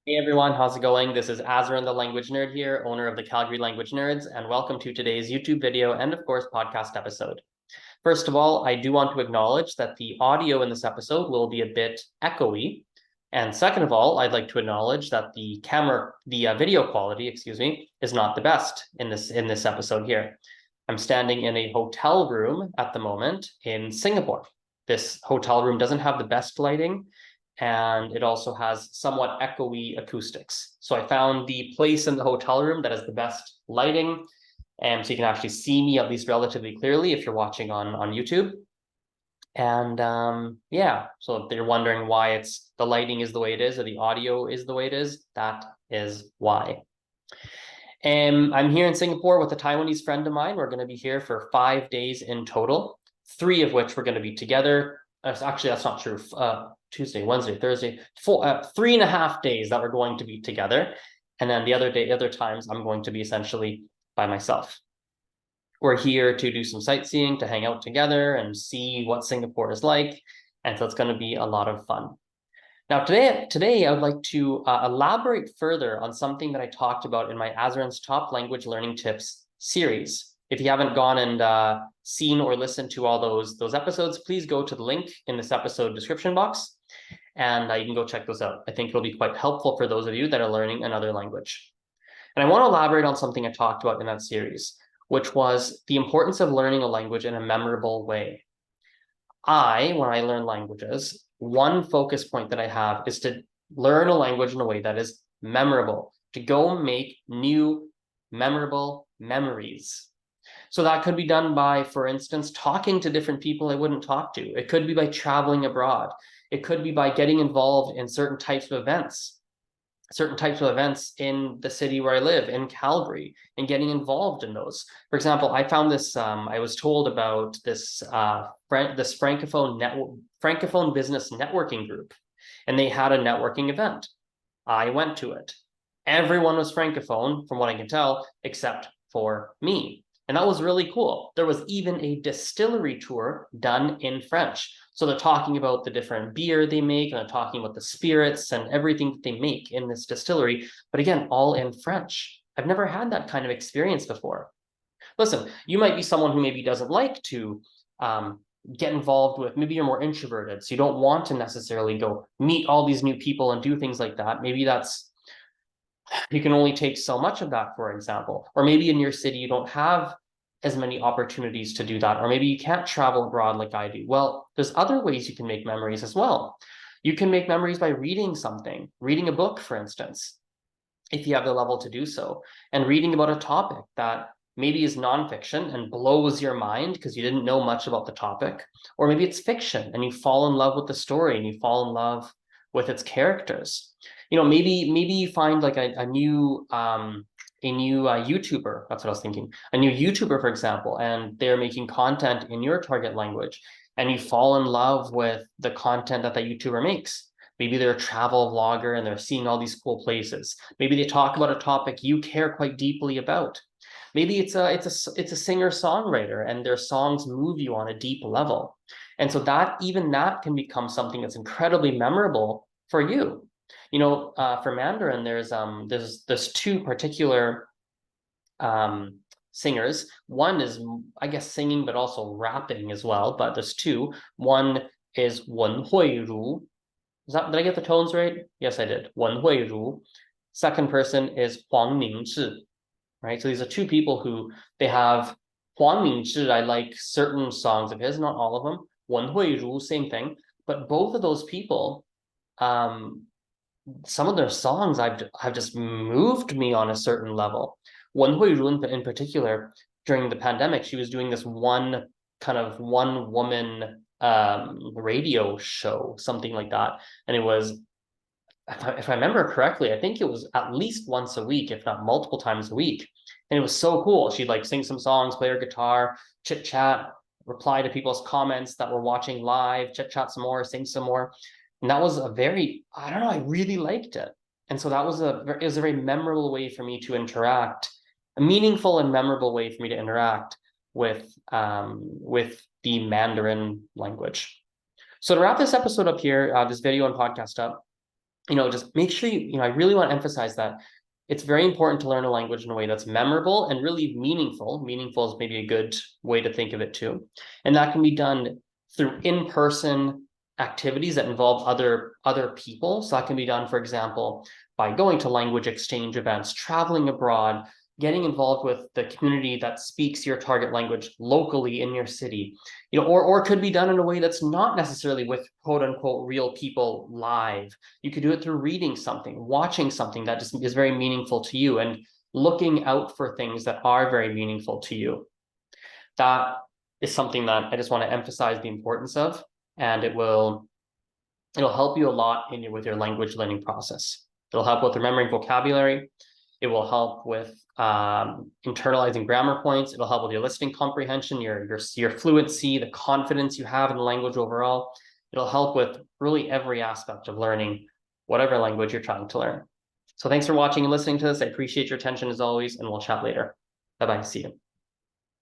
Hey everyone, how's it going? This is Azran the Language Nerd here, owner of the Calgary Language Nerds, and welcome to today's YouTube video and, of course, podcast episode. First of all, I do want to acknowledge that the audio in this episode will be a bit echoey. And second of all, I'd like to acknowledge that the video quality, is not the best in this episode here. I'm standing in a hotel room at the moment in Singapore. This hotel room doesn't have the best lighting, and it also has somewhat echoey acoustics. So I found the place in the hotel room that has the best lighting, and so you can actually see me at least relatively clearly if you're watching on YouTube. And yeah, so if you're wondering why the lighting is the way it is or the audio is the way it is, that is why. And I'm here in Singapore with a Taiwanese friend of mine. We're going to be here for 5 days in total, 3 of which we're going to be together. Actually, that's not true. Tuesday, Wednesday, Thursday, 3.5 days that we're going to be together. And then the other times I'm going to be essentially by myself. We're here to do some sightseeing, to hang out together and see what Singapore is like. And so it's going to be a lot of fun. Now, today I would like to elaborate further on something that I talked about in my Azran's Top Language Learning Tips series. If you haven't gone and seen or listened to all those episodes, please go to the link in this episode description box, and you can go check those out. I think it'll be quite helpful for those of you that are learning another language. And I want to elaborate on something I talked about in that series, which was the importance of learning a language in a memorable way. When I learn languages, one focus point that I have is to learn a language in a way that is memorable, to go make new, memorable memories. So that could be done by, for instance, talking to different people I wouldn't talk to. It could be by traveling abroad. It could be by getting involved in certain types of events in the city where I live, in Calgary, and getting involved in those. For example, I found this, I was told about this Francophone business networking group, and they had a networking event. I went to it. Everyone was Francophone, from what I can tell, except for me. And that was really cool. There was even a distillery tour done in French. So they're talking about the different beer they make, and they're talking about the spirits and everything that they make in this distillery. But again, all in French. I've never had that kind of experience before. Listen, you might be someone who maybe doesn't like to get involved with, maybe you're more introverted, so you don't want to necessarily go meet all these new people and do things like that. Maybe you can only take so much of that, for example. Or maybe in your city, you don't have as many opportunities to do that. Or maybe you can't travel abroad like I do. Well, there's other ways you can make memories as well. You can make memories by reading something, reading a book, for instance, if you have the level to do so, and reading about a topic that maybe is nonfiction and blows your mind because you didn't know much about the topic. Or maybe it's fiction and you fall in love with the story and you fall in love with its characters. Maybe you find like a new YouTuber. That's what I was thinking. A new YouTuber, for example, and they're making content in your target language, and you fall in love with the content that YouTuber makes. Maybe they're a travel vlogger and they're seeing all these cool places. Maybe they talk about a topic you care quite deeply about. Maybe it's a singer-songwriter and their songs move you on a deep level. And so that can become something that's incredibly memorable for you. For Mandarin, there's two particular singers. One is, I guess, singing, but also rapping as well. But there's two. One is Wen Huiru. Did I get the tones right? Yes, I did. Wen Huiru. Second person is Huang Mingzhi. Right. So these are two people who they have. Huang Mingzhi, I like certain songs of his, not all of them. Wen Huiru, same thing. But both of those people, some of their songs have just moved me on a certain level. Wen Huiru in particular, during the pandemic, she was doing this one woman radio show, something like that. And it was, if I remember correctly, I think it was at least once a week, if not multiple times a week. And it was so cool. She'd like sing some songs, play her guitar, chit chat, reply to people's comments that were watching live, chit chat some more, sing some more. And that was I don't know, I really liked it. And so it was a very memorable way for me to interact, a meaningful and memorable way for me to interact with the Mandarin language. So to wrap this episode up here, this video and podcast up, just make sure I really want to emphasize that it's very important to learn a language in a way that's memorable and really meaningful. Meaningful is maybe a good way to think of it too. And that can be done through in-person activities that involve other people. So that can be done, for example, by going to language exchange events, traveling abroad, getting involved with the community that speaks your target language locally in your city, or it could be done in a way that's not necessarily with quote unquote real people live. You could do it through reading something, watching something that just is very meaningful to you, and looking out for things that are very meaningful to you. That is something that I just want to emphasize the importance of, and it'll help you a lot with your language learning process. It'll help with remembering vocabulary. It will help with internalizing grammar points. It'll help with your listening comprehension, your fluency, the confidence you have in the language overall. It'll help with really every aspect of learning whatever language you're trying to learn. So thanks for watching and listening to this. I appreciate your attention as always, and we'll chat later. Bye-bye. See you.